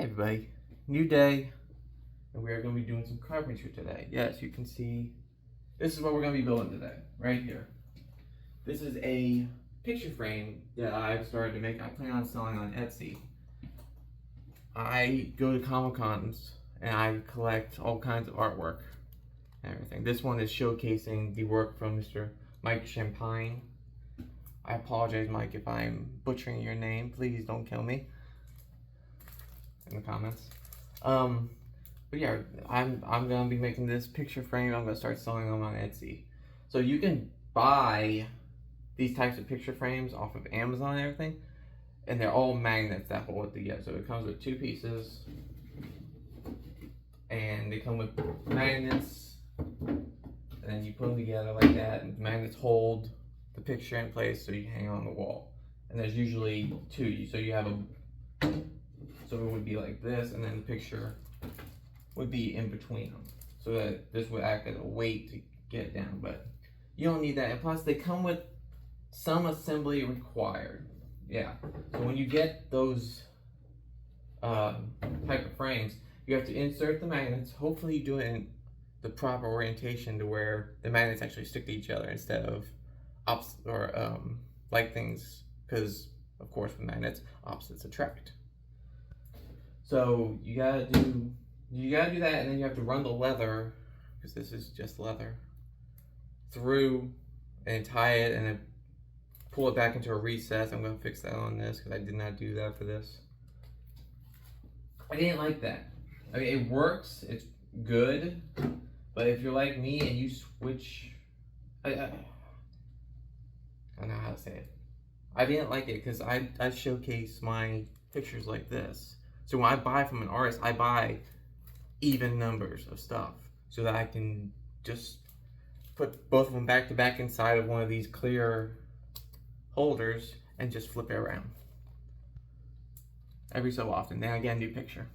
Hi everybody, new day, and we are going to be doing some carpentry today. Yes, you can see, this is what we're going to be building today, right here. This is a picture frame that I've started to make. I plan on selling on Etsy. I go to Comic-Cons and I collect all kinds of artwork and everything. This one is showcasing the work from Mr. Mike Shampine. I apologize, Mike, if I'm butchering your name. Please don't kill me in the comments. But yeah, I'm gonna be making this picture frame. I'm gonna start selling them on Etsy. So you can buy these types of picture frames off of Amazon and everything, and they're all magnets that hold it together. So it comes with 2 pieces, and they come with magnets, and then you put them together like that, and the magnets hold the picture in place so you can hang it on the wall. And there's usually 2, so you have so it would be like this, and then the picture would be in between them, so that this would act as a weight to get it down. But you don't need that, and plus they come with some assembly required. Yeah, so when you get those type of frames, you have to insert the magnets. Hopefully you do it in the proper orientation to where the magnets actually stick to each other instead of like things, because of course with magnets opposites attract. So you gotta do that, and then you have to run the leather, because this is just leather, through and tie it, and then pull it back into a recess. I'm gonna fix that on this because I did not do that for this. I didn't like that. I mean, it works, it's good, but if you're like me and you switch, I don't know how to say it. I didn't like it because I showcase my pictures like this. So when I buy from an artist, I buy even numbers of stuff so that I can just put both of them back to back inside of one of these clear holders and just flip it around every so often. Then I get a new picture.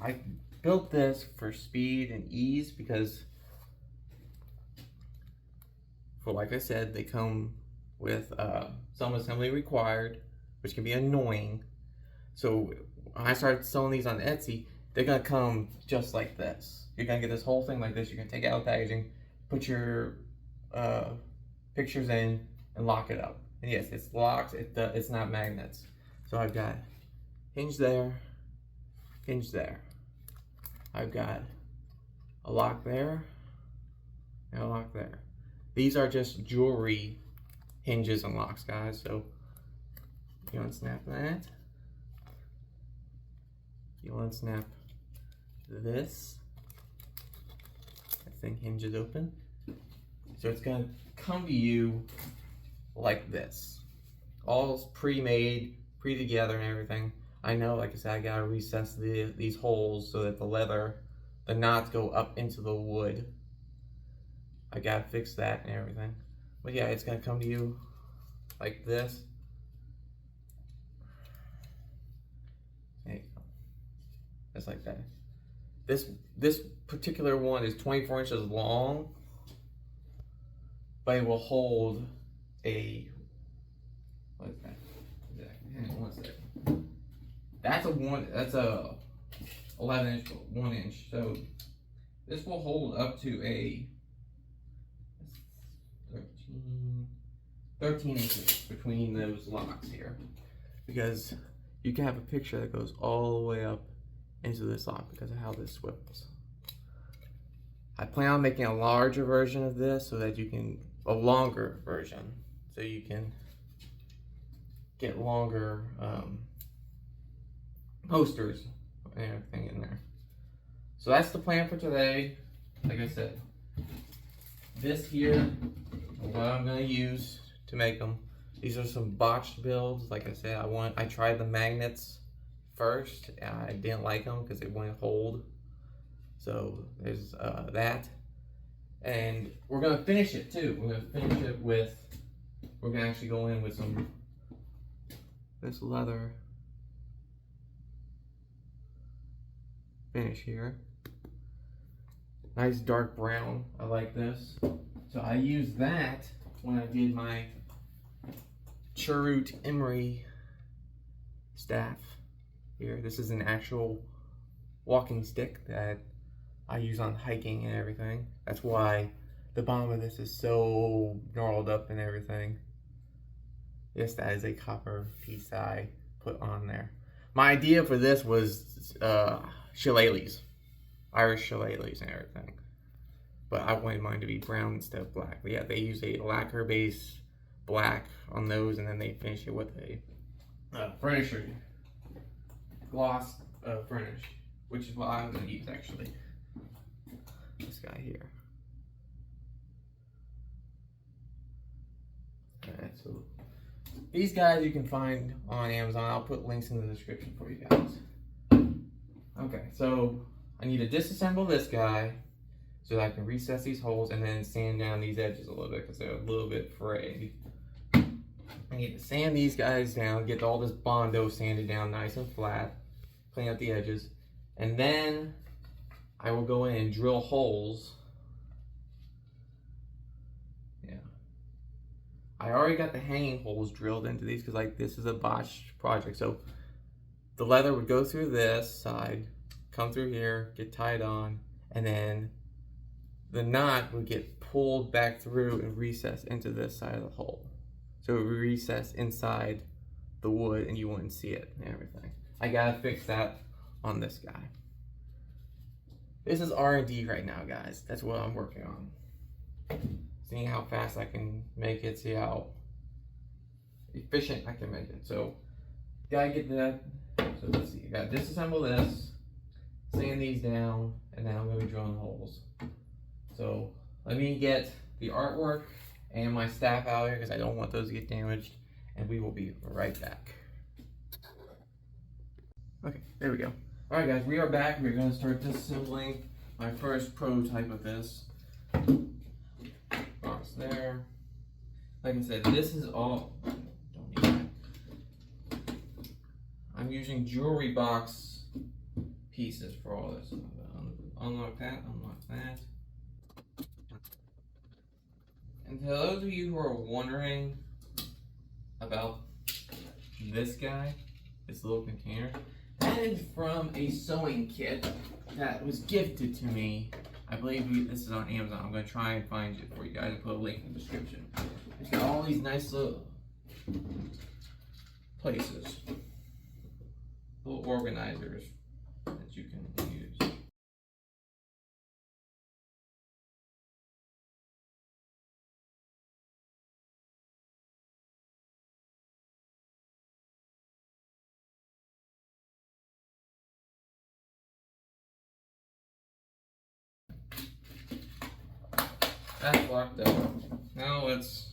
I built this for speed and ease because, like I said, they come with some assembly required, which can be annoying. So when I started selling these on Etsy, they're gonna come just like this. You're gonna get this whole thing like this. You're gonna take out the packaging, put your pictures in, and lock it up. And yes, it's locked. It's not magnets. So I've got hinge there, hinge there. I've got a lock there, and a lock there. These are just jewelry hinges and locks, guys. So you unsnap that. You unsnap this. That thing hinges open. So it's gonna come to you like this. All pre-made, pre-together and everything. I know, like I said, I gotta recess these holes so that the knots go up into the wood. I gotta fix that and everything. But yeah, it's gonna come to you like this. There you go. Just like that. This particular one is 24 inches long, but it will hold a, what is that? Hang on one second. That's a 11-inch, 1 inch. So this will hold up to a 13 inches between those locks here, because you can have a picture that goes all the way up into this lock because of how this swivels. I plan on making a larger version of this so that you can, a longer version, so you can get longer posters and everything in there. So that's the plan for today. Like I said, this here is what I'm gonna use to make them. These are some botched builds. Like I said, I tried the magnets first. I didn't like them because they wouldn't hold. So there's that. And we're gonna finish it too. We're gonna finish it with, we're gonna actually go in with some, this leather finish here. Nice dark brown, I like this. So I used that when I did my Cherut Emery staff. here. This is an actual walking stick that I use on hiking and everything. That's why the bottom of this is so gnarled up and everything. Yes, that is a copper piece that I put on there. My idea for this was shillelaghs, Irish shillelaghs and everything. But I wanted mine to be brown instead of black. But yeah, they use a lacquer base black on those, and then they finish it with a furnisher gloss furnish, which is what I'm going to use actually. This guy here. Alright, so these guys you can find on Amazon. I'll put links in the description for you guys. Okay, so I need to disassemble this guy so that I can recess these holes and then sand down these edges a little bit because they're a little bit frayed. I need to sand these guys down, get all this Bondo sanded down nice and flat, clean up the edges, and then I will go in and drill holes. Yeah. I already got the hanging holes drilled into these because like this is a botched project. So the leather would go through this side, come through here, get tied on, and then the knot would get pulled back through and recess into this side of the hole. So it would recess inside the wood and you wouldn't see it and everything. I gotta fix that on this guy. This is R&D right now, guys. That's what I'm working on. Seeing how fast I can make it, see how efficient I can make it. So, gotta get that. So let's see, you gotta disassemble this, sand these down, and then I'm gonna be drilling holes. So, let me get the artwork and my staff out here because I don't want those to get damaged, and we will be right back. Okay, there we go. Alright guys, we are back. We're going to start disassembling my first prototype of this. Box there. Like I said, this is all... Don't need that. I'm using jewelry box pieces for all this. Unlock that, unlock that. And to those of you who are wondering about this guy, this little container, that is from a sewing kit that was gifted to me. I believe this is on Amazon. I'm going to try and find it for you guys and put a link in the description. It's got all these nice little places, little organizers that you can use. That's locked up. Now let's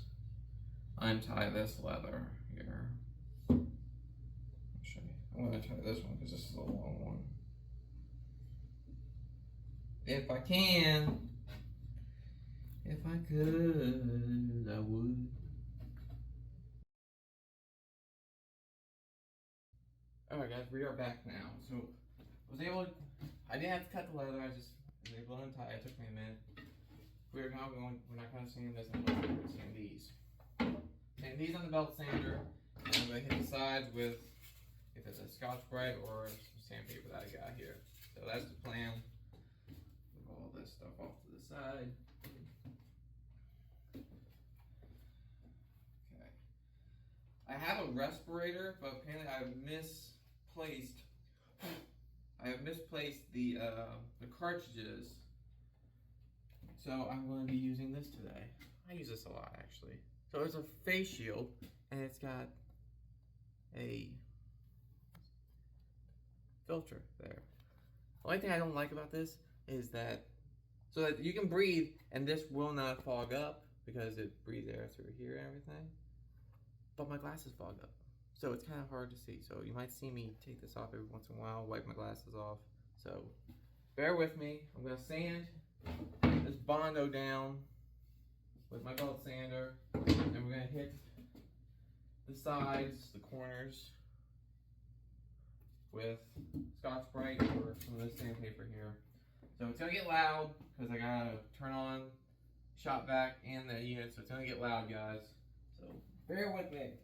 untie this leather here. I'll show you. I'm going to tie this one because this is a long one. If I can, if I could, I would. Alright guys, we are back now. So, I didn't have to cut the leather, I just was able to untie it. It took me a minute. We're not going to sand this, we're going to sand these. Sand these on the belt sander, and I'm going to hit the sides with, if it's a Scotch-Brite or some sandpaper that I got here. So that's the plan. Move all this stuff off to the side. Okay. I have a respirator, but apparently I have misplaced the cartridges. So I'm going to be using this today. I use this a lot actually. So it's a face shield and it's got a filter there. The only thing I don't like about this is that so that you can breathe and this will not fog up because it breathes air through here and everything. But my glasses fog up. So it's kind of hard to see. So you might see me take this off every once in a while, wipe my glasses off. So bear with me. I'm going to sand this Bondo down with my belt sander, and we're going to hit the sides, the corners with Scotch-Brite or some of this sandpaper here. So it's going to get loud because I got to turn on shop vac and the unit, so it's going to get loud, guys. So bear with me.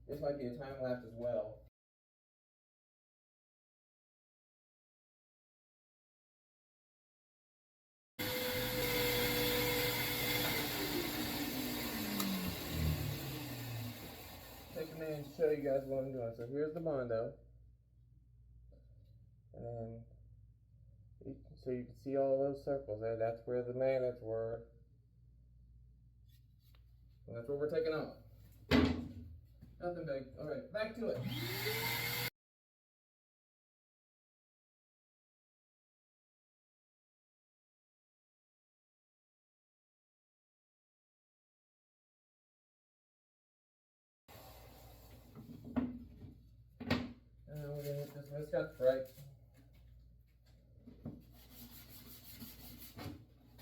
This might be a time lapse as well. and then show you guys what I'm doing. So here's the Mondo. And so you can see all those circles there. That's where the magnets were. And that's what we're taking off. Nothing big. Alright, back to it. And we're gonna hit this with Scotch Brite.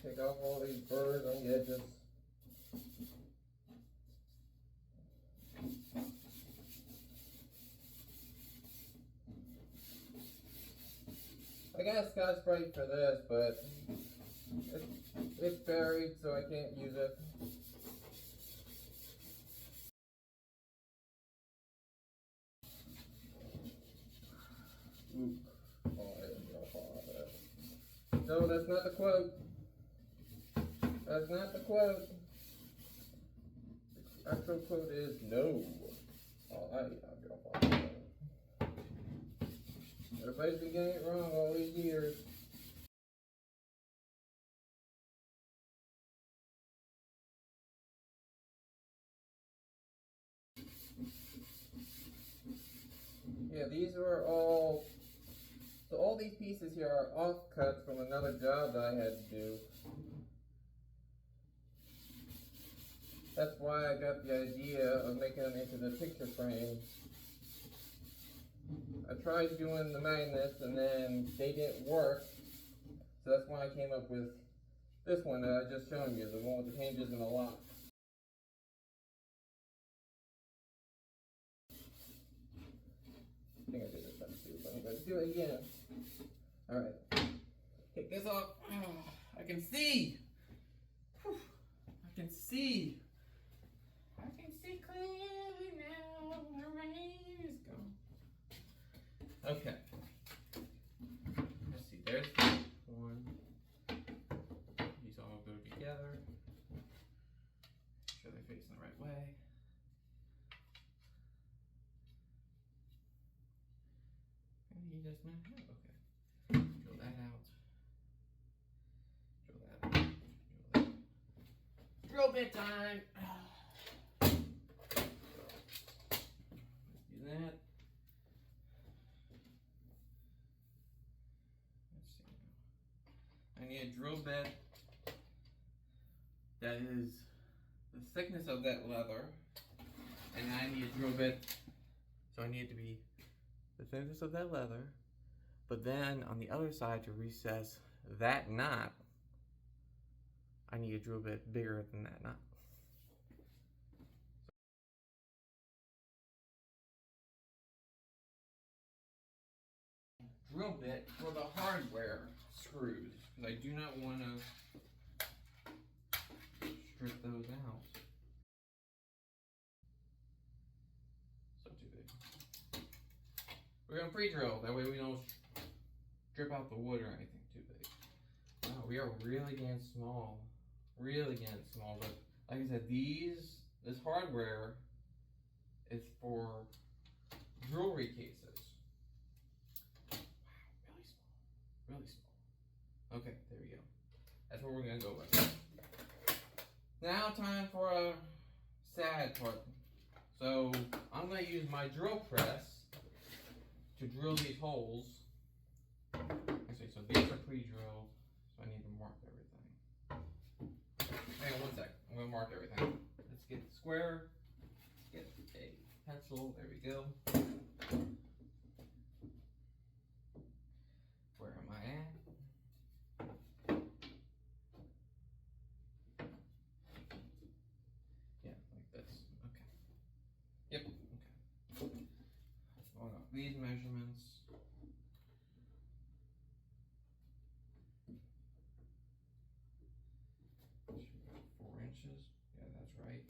Take off all these burrs on the edges. I got Scotch Brite for this, but it's buried, so I can't use it. Oop. Oh, I didn't drop all of that. No, that's not the quote. That's not the quote. The actual quote is no. Oh, I drop all of that. Everybody's been getting it wrong all these years. Yeah, these were all, so all these pieces here are offcuts from another job that I had to do. That's why I got the idea of making them into the picture frame. I tried doing the magnets and then they didn't work. So that's why I came up with this one that I just shown you, the one with the hinges and the lock. I think I did this time too, but I'm going to do it again. Alright. Take this off. Oh, I can see! Whew. I can see! I can see clearly now. The rain is gone. Okay. Let's see. There's one. These all go together. Make sure they're facing the right way. And he does not have. Okay. Drill that out. Drill that out. Drill that out. Drill bit time. Do that. Let's see now. I need a drill bit that is the thickness of that leather, and I need a drill bit, so I need it to be the thickness of that leather, but then on the other side to recess that knot, I need a drill bit bigger than that knot. Drill bit for the hardware screws, because I do not want to strip those out. So too big. We're going to pre-drill, that way we don't strip out the wood or anything too big. Wow, we are really getting small. Really getting small, but like I said, this hardware is for jewelry cases. Wow, really small. Okay, there we go. That's what we're gonna go with. Now time for a sad part. So I'm gonna use my drill press to drill these holes. Actually, so these are pre-drilled, so I need to mark everything. Hang on one sec. I'm gonna mark everything. Let's get the square. Get a pencil. There we go. Where am I at? Yeah, like this. Okay. Yep. Okay. Going off these measurements. Yeah, that's right.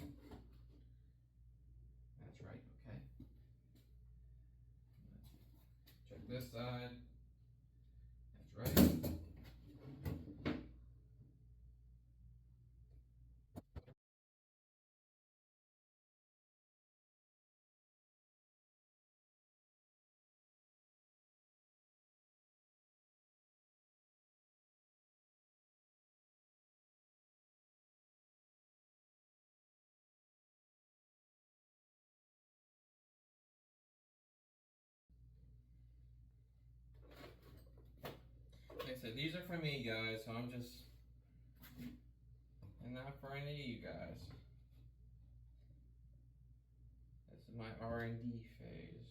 That's right, okay. Check this side. That's right. these are for me, guys, so I'm just, and not for any of you guys. This is my R&D phase.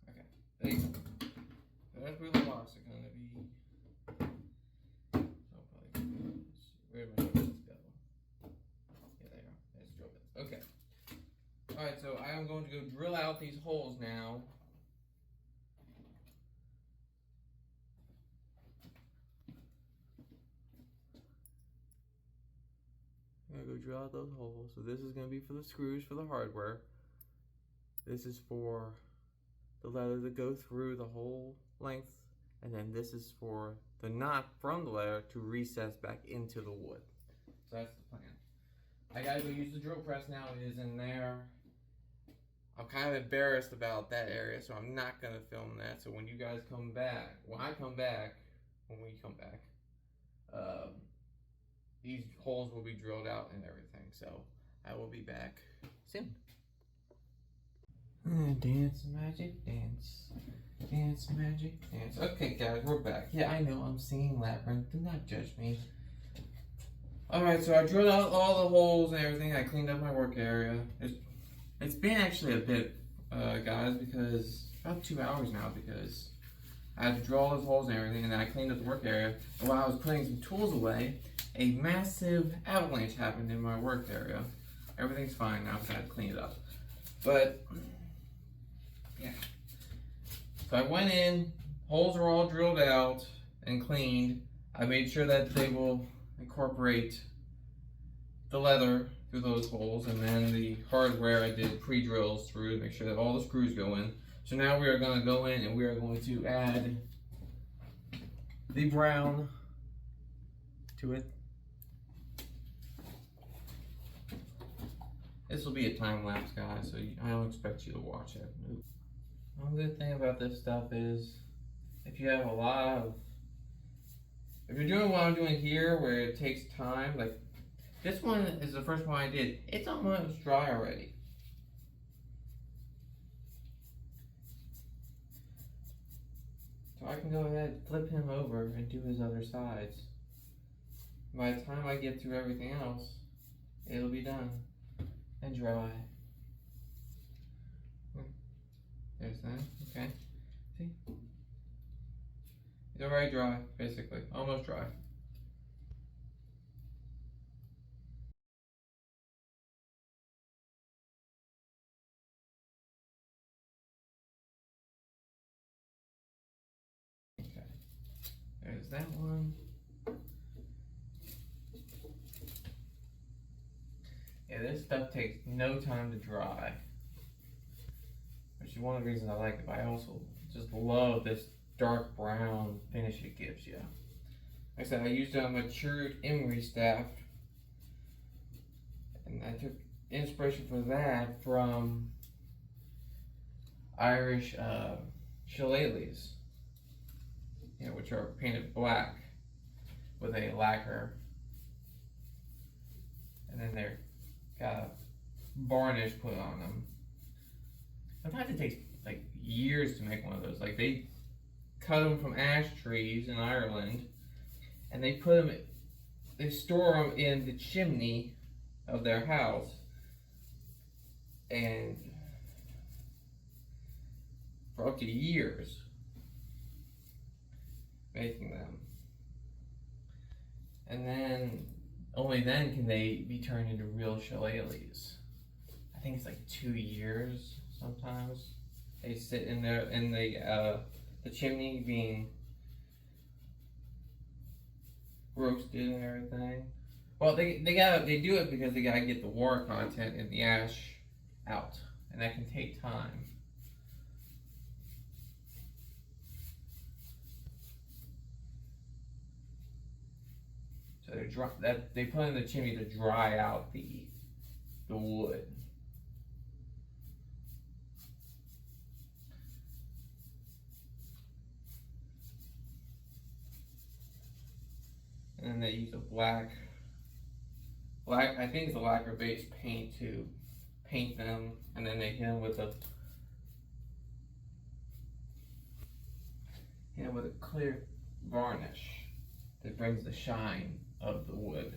Okay, there you go. So that's where the locks are gonna be. Where did my notes go? Yeah, they are. There's drill bits. Okay. Alright, so I am going to go drill out these holes now. I'm going to go drill out those holes. So this is going to be for the screws for the hardware. This is for the leather to go through the whole length. And then this is for the knot from the leather to recess back into the wood. So that's the plan. I gotta go use the drill press now. It is in there. I'm kind of embarrassed about that area, so I'm not gonna film that. So when you guys come back, when we come back, these holes will be drilled out and everything. So I will be back soon. Dance magic, dance. Dance magic, dance. Okay, guys, we're back. Yeah, I know I'm singing Labyrinth. Do not judge me. Alright, so I drilled out all the holes and everything. I cleaned up my work area. It's been actually a bit, guys, because about 2 hours now, because I had to drill all those holes and everything, and then I cleaned up the work area. And while I was putting some tools away, a massive avalanche happened in my work area. Everything's fine now because I had to clean it up. But, yeah. So I went in, holes are all drilled out and cleaned. I made sure that they will incorporate the leather through those holes, and then the hardware I did pre-drills through to make sure that all the screws go in. So now we are going to go in and we are going to add the brown to it. This will be a time lapse, guys, so I don't expect you to watch it. Nope. One good thing about this stuff is if you have if you're doing what I'm doing here where it takes time, like this one is the first one I did, it's almost dry already. So I can go ahead, flip him over and do his other sides. By the time I get through everything else, it'll be done and dry. There's that, okay. See? It's already dry, basically. Almost dry. Okay. There's that one. Yeah, this stuff takes no time to dry. Which is one of the reasons I like it, but I also just love this dark brown finish it gives you. Like I said, I used a matured emery staff, and I took inspiration for that from Irish shillelaghs, you know, which are painted black with a lacquer, and then they're got a varnish put on them. Sometimes it takes like years to make one of those. Like they cut them from ash trees in Ireland, and they store them in the chimney of their house, and for up to years making them. And then, only then can they be turned into real shillelaghs. I think it's like 2 years sometimes. They sit in there in the chimney being roasted and everything. Well, they do it because they gotta get the water content in the ash out, and that can take time. So they put in the chimney to dry out the wood. And then they use a black I think it's a lacquer-based paint to paint them, and then they hit them with a clear varnish that brings the shine of the wood.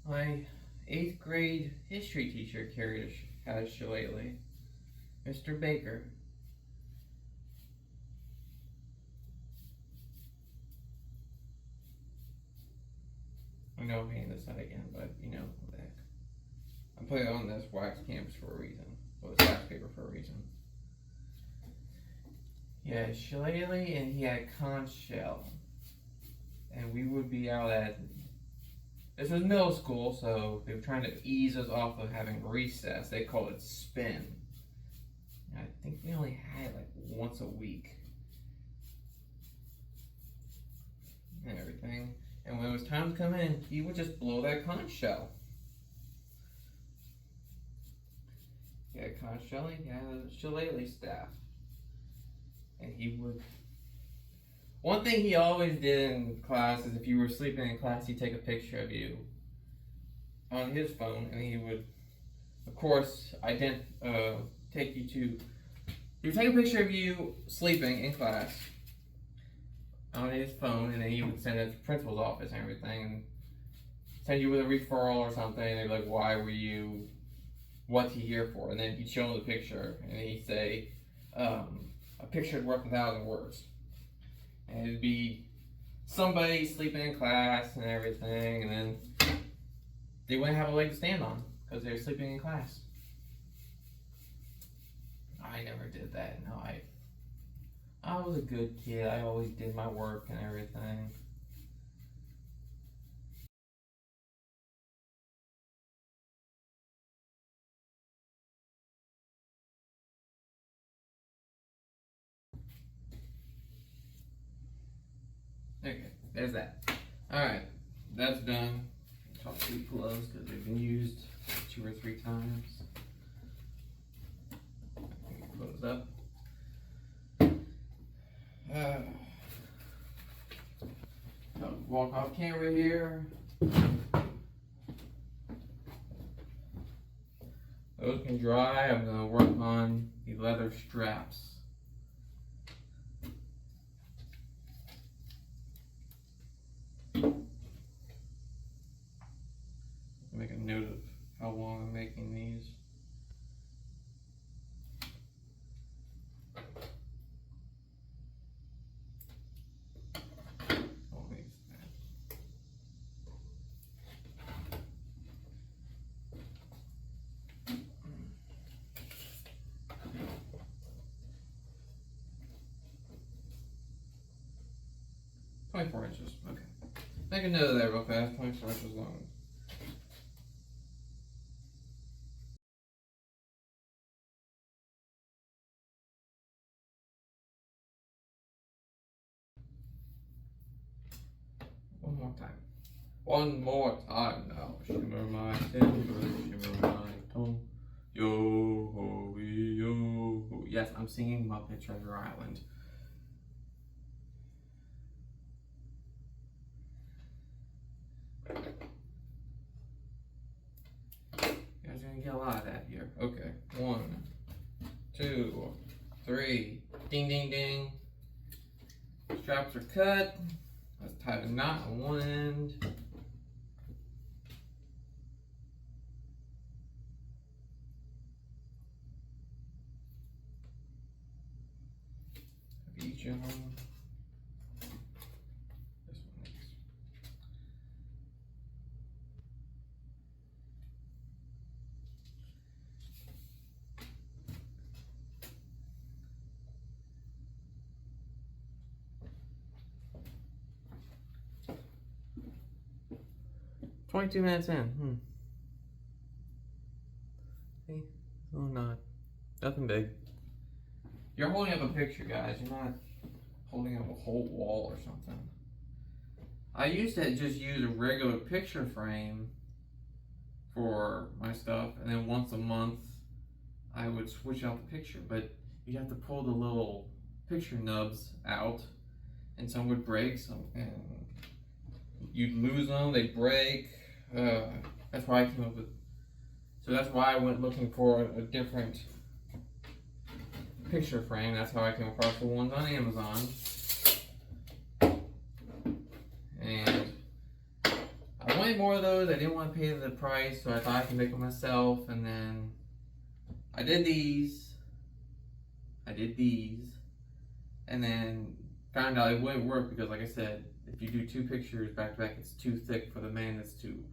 My 8th grade history teacher had a shillelagh, Mr. Baker. I know I'm hitting this out again, but you know what the heck. I'm putting it on this wax canvas for a reason. Well, this wax paper for a reason. He had a shillelagh and he had a conch shell. And we would be out at, this was middle school, so they were trying to ease us off of having recess. They called it spin. And I think we only had it like once a week. And everything. And when it was time to come in, he would just blow that conch shell. He had a conch shell, he had a shillelagh staff. And he would... One thing he always did in class is if you were sleeping in class, he'd take a picture of you on his phone, and he would, of course, take you to... He would take a picture of you sleeping in class on his phone, and then he would send it to the principal's office and everything, and send you with a referral or something, and they'd be like, why were you, what's he here for? And then he'd show them the picture, and he'd say, a picture is worth 1,000 words. And it'd be somebody sleeping in class and everything, and then they wouldn't have a leg to stand on, because they were sleeping in class. I never did that, no, I was a good kid. I always did my work and everything. Okay, there's that. Alright, that's done. Top 2 closed because they've been used 2 or 3 times. Close up. Walk off camera here. Those can dry. I'm going to work on the leather straps. Make a note of how long I'm making these. .24 inches, okay. Make a note of that real fast, 24 inches long. One more time. One more time now. Shimmer my timber, shimmer my tongue. Yo ho yo ho. Yes, I'm singing Muppet Treasure Island. You guys are gonna get a lot of that here. Okay. 1, 2, 3. Ding ding ding. Straps are cut. Let's tie a knot on one end. Each of them. This one is. "22 minutes in. See? Oh, not. Nothing big. You're holding up a picture, guys. You're not holding up a whole wall or something. I used to just use a regular picture frame for my stuff, and then once a month I would switch out the picture, but you'd have to pull the little picture nubs out and some would break, and you'd lose them, they'd break. That's why I came up with, so that's why I went looking for a different picture frame. That's how I came across the ones on Amazon. And I wanted more of those. I didn't want to pay the price, so I thought I could make them myself. And then I did these. And then found out it wouldn't work because, like I said, if you do two pictures back to back, it's too thick for the magnets to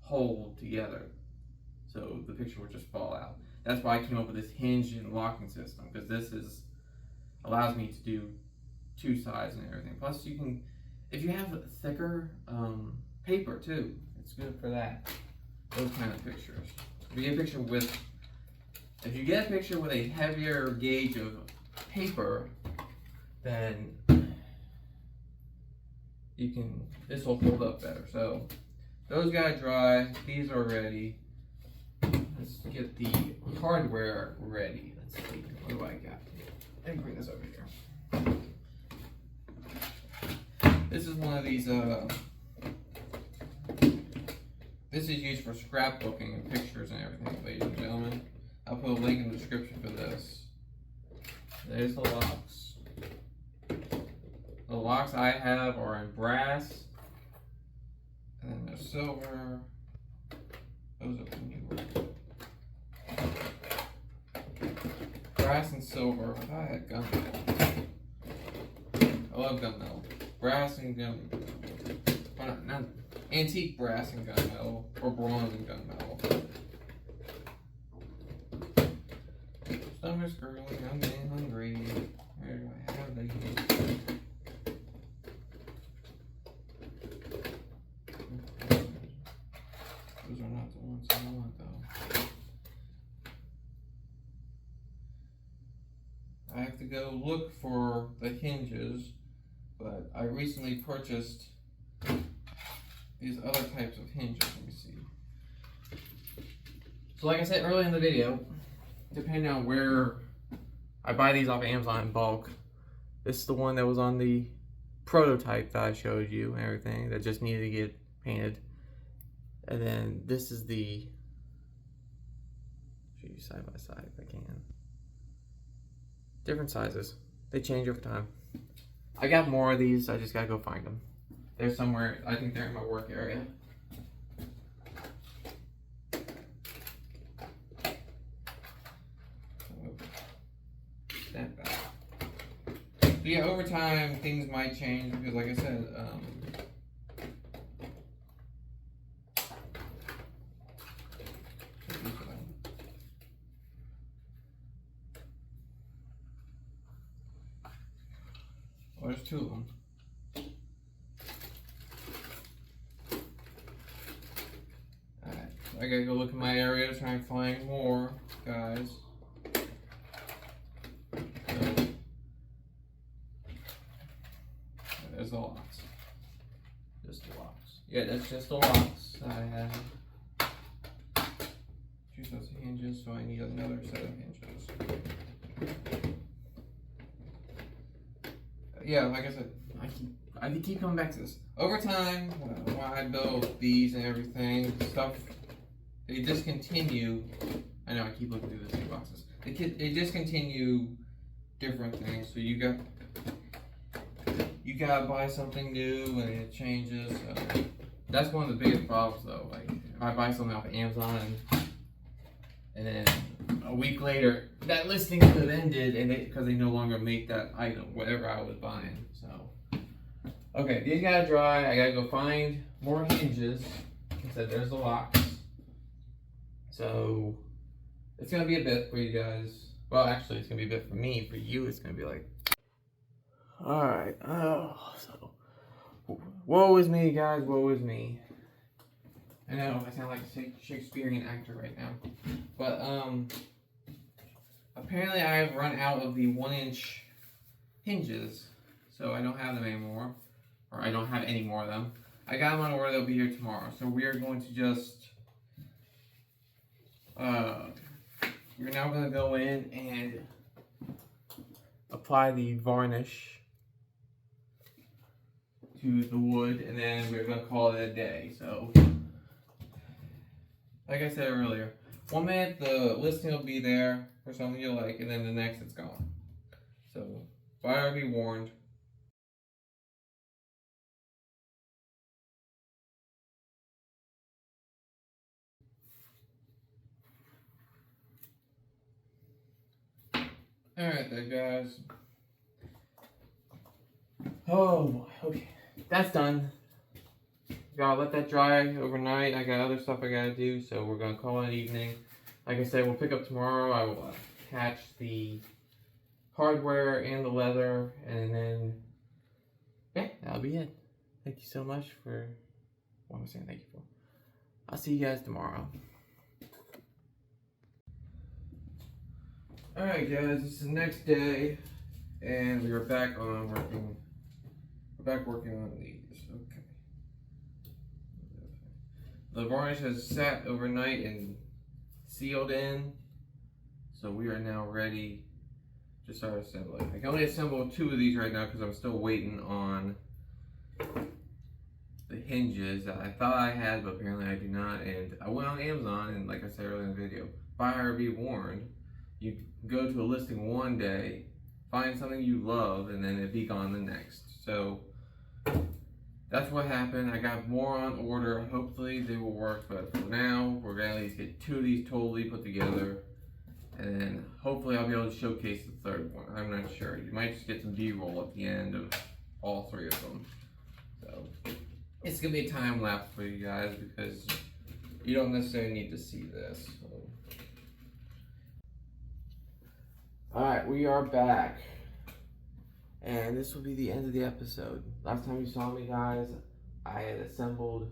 hold together. So the picture would just fall out. That's why I came up with this hinge and locking system, because this allows me to do two sides and everything. Plus, you can, if you have thicker paper too, it's good for that. Those kind of pictures. If you get a picture with a heavier gauge of paper, then this will hold up better. So those gotta dry. These are ready. Let's get the hardware ready. Let's see, what do I got? Let me bring this over here. This is one of these, this is used for scrapbooking and pictures and everything, ladies and gentlemen. I'll put a link in the description for this. There's the locks. The locks I have are in brass, and then there's silver. Those are the new. Brass and silver. I had gunmetal. I love gunmetal. Brass and gunmetal. Not antique brass and gunmetal, or bronze and gunmetal. Stomach's gurgling. I'm getting hungry. Where do I have these? Those are not the ones I want, though. I have to go look for the hinges, but I recently purchased these other types of hinges. Let me see. So like I said earlier in the video, depending on where I buy these off Amazon in bulk, this is the one that was on the prototype that I showed you and everything that just needed to get painted. And then this is the, show you side by side if I can. Different sizes. They change over time. I got more of these, I just gotta go find them. They're somewhere, I think they're in my work area. That back. So yeah, over time things might change because, like I said, well, there's two of them. Alright, so I gotta go look in my area to try and find more guys. There's the locks. Just the locks. Yeah, that's just the locks I have. Two sets of hinges, so I need another set of hinges. Yeah, like I said, I keep coming back to this. Over time, when I build these and everything, stuff, they discontinue. I know I keep looking through the two boxes. They discontinue different things, so you gotta buy something new and it changes. So that's one of the biggest problems, though. Like if I buy something off of Amazon and then a week later that listing could have ended, and because they no longer make that item, whatever I was buying. So okay, these gotta dry. I gotta go find more hinges. Like I said, there's the locks. So it's gonna be a bit for you guys. Well, actually, it's gonna be a bit for me. For you, it's gonna be like. Alright, so woe is me, guys, woe is me. I know I sound like a Shakespearean actor right now, but apparently I've run out of the 1-inch hinges, so I don't have them anymore, or I don't have any more of them. I got them on order, they'll be here tomorrow, so we are going to just, we're now going to go in and apply the varnish to the wood, and then we're gonna call it a day. So, like I said earlier, 1 minute the listing will be there for something you like, and then the next it's gone. So, buyer be warned. Alright then, guys. Oh boy, okay. That's done. Gotta let that dry overnight. I got other stuff I gotta do, so we're gonna call it evening. Like I said, we'll pick up tomorrow. I will attach the hardware and the leather, and then, yeah, that'll be it. Thank you so much for what I'm saying thank you for. I'll see you guys tomorrow. Alright guys, this is the next day, and we are back on working. We're back working on these. Okay. The varnish has sat overnight and sealed in, so we are now ready to start assembling. I can only assemble 2 of these right now because I'm still waiting on the hinges that I thought I had, but apparently I do not. And I went on Amazon, and like I said earlier in the video, buyer be warned. You go to a listing one day, find something you love, and then it be gone the next. So that's what happened. I got more on order. Hopefully they will work, but for now, we're gonna at least get 2 of these totally put together, and then hopefully I'll be able to showcase the 3rd one. I'm not sure. You might just get some B-roll at the end of all 3 of them. So it's gonna be a time lapse for you guys because you don't necessarily need to see this. So. Alright, we are back. And this will be the end of the episode. Last time you saw me, guys, I had assembled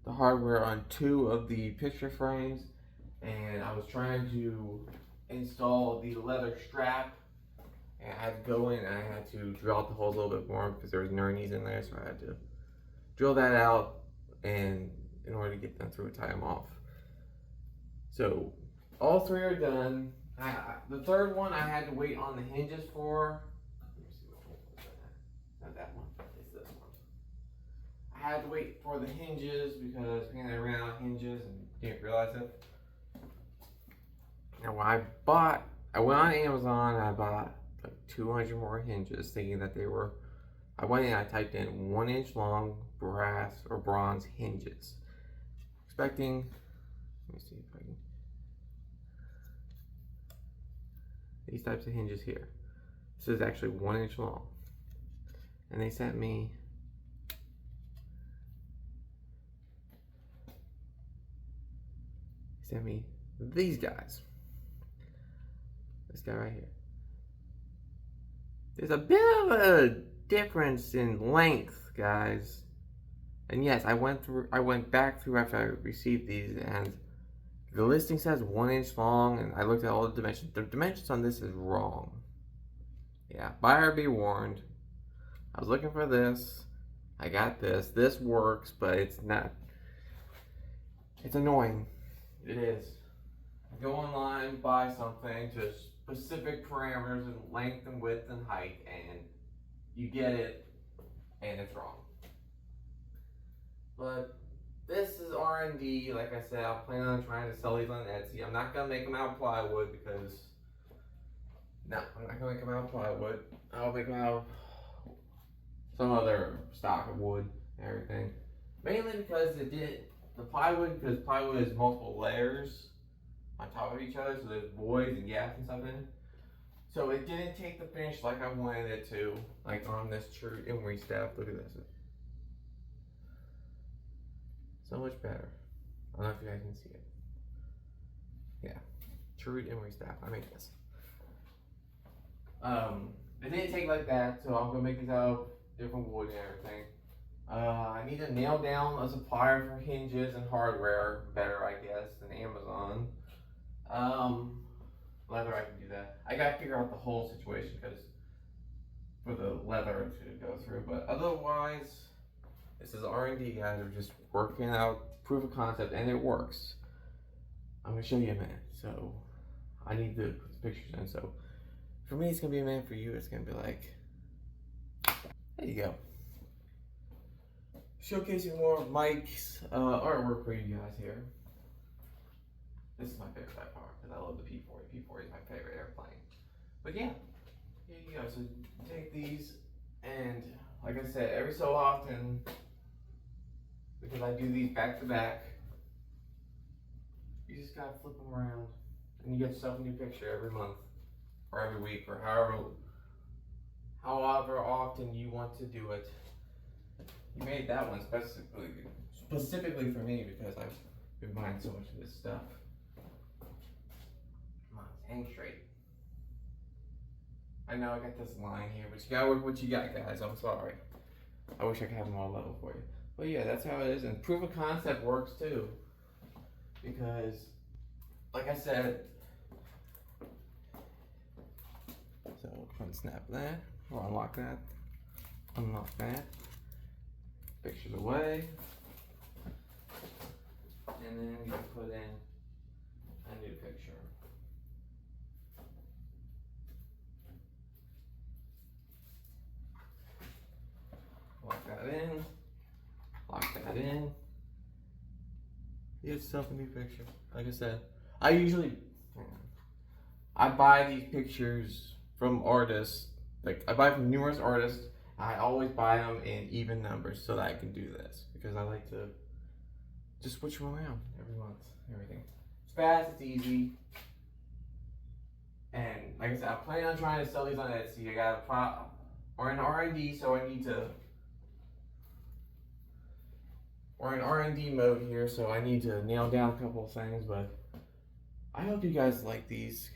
the hardware on 2 of the picture frames, and I was trying to install the leather strap, and I had to go in and I had to drill out the holes a little bit more because there was nurnies in there, so I had to drill that out and in order to get them through and tie them off. So all 3 are done. The 3rd one I had to wait on the hinges for. Let me see which one was that. Not that one. It's this one. I had to wait for the hinges because I ran out of hinges and didn't realize it. Now I went on Amazon and I bought like 200 more hinges, thinking that they were. I went in and I typed in 1 inch long brass or bronze hinges, expecting. Let me see if I can. These types of hinges here. This is actually 1 inch long. And they sent me these guys. This guy right here. There's a bit of a difference in length, guys. And yes, I went back through after I received these, and the listing says 1 inch long, and I looked at all the dimensions. The dimensions on this is wrong. Yeah, buyer be warned. I was looking for this. I got this. This works, but it's not. It's annoying. It is. Go online, buy something to specific parameters and length and width and height, and you get it, and it's wrong. But this is R&D. Like I said, I'm planning on trying to sell these on Etsy. I'm not going to make them out of plywood because, no, I'm not going to make them out of plywood. I'll make them out of some other stock of wood and everything. Mainly because the plywood is multiple layers on top of each other, so there's voids and gaps and stuff in it. So it didn't take the finish like I wanted it to, like on this true emery staff. Look at this. So much better. I don't know if you guys can see it. Yeah, true emery staff. I made this. It didn't take like that, so I'm gonna make these out of different wood and everything. I need to nail down a supplier for hinges and hardware better, I guess, than Amazon. Leather, I can do that. I gotta figure out the whole situation because for the leather to go through, but otherwise, this is R&D, guys. We're just working out proof of concept, and it works. I'm gonna show you in a minute. So I need to put the pictures in. So for me, it's gonna be a minute. For you, it's gonna be like, there you go. showcasing more of Mike's artwork for you guys here. This is my favorite by far because I love the P40. P40 is my favorite airplane. But yeah, here you go. So take these, and like I said, every so often, because I do these back to back, you just gotta flip them around, and you get yourself a new picture every month, or every week, or however often you want to do it. You made that one specifically for me because I've been buying so much of this stuff. Come on, hang straight. I know I got this line here, but you gotta work what you got, guys. I'm sorry. I wish I could have them all level for you. But yeah, that's how it is. And proof of concept works too. Because, like I said, so unsnap that, or unlock that, unlock that, pictures away, and then you can put in a new picture. Lock that in, lock that in. Get yourself a new picture. Like I said, I buy these pictures from artists. Like I buy from numerous artists. I always buy them in even numbers so that I can do this because I like to just switch them around every month. Everything. It's fast. It's easy. And like I said, I'm planning on trying to sell these on Etsy. I got a prop or an R&D, so I need to. We're in R&D mode here, so I need to nail down a couple of things, but I hope you guys like these.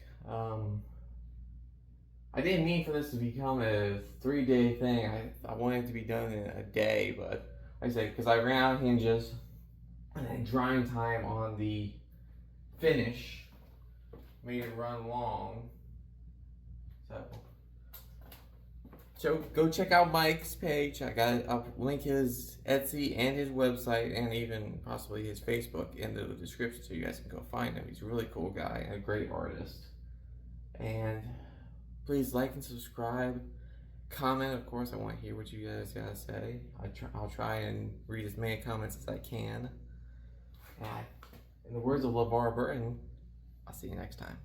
I didn't mean for this to become a 3-day thing. I wanted it to be done in a day, but like I said, because I ran out of hinges and then drying time on the finish made it run long. So go check out Mike's page. I'll link his Etsy and his website and even possibly his Facebook in the description so you guys can go find him. He's a really cool guy and a great artist. And please like and subscribe. Comment, of course. I want to hear what you guys gotta say. I'll try and read as many comments as I can. In the words of LeVar Burton, I'll see you next time.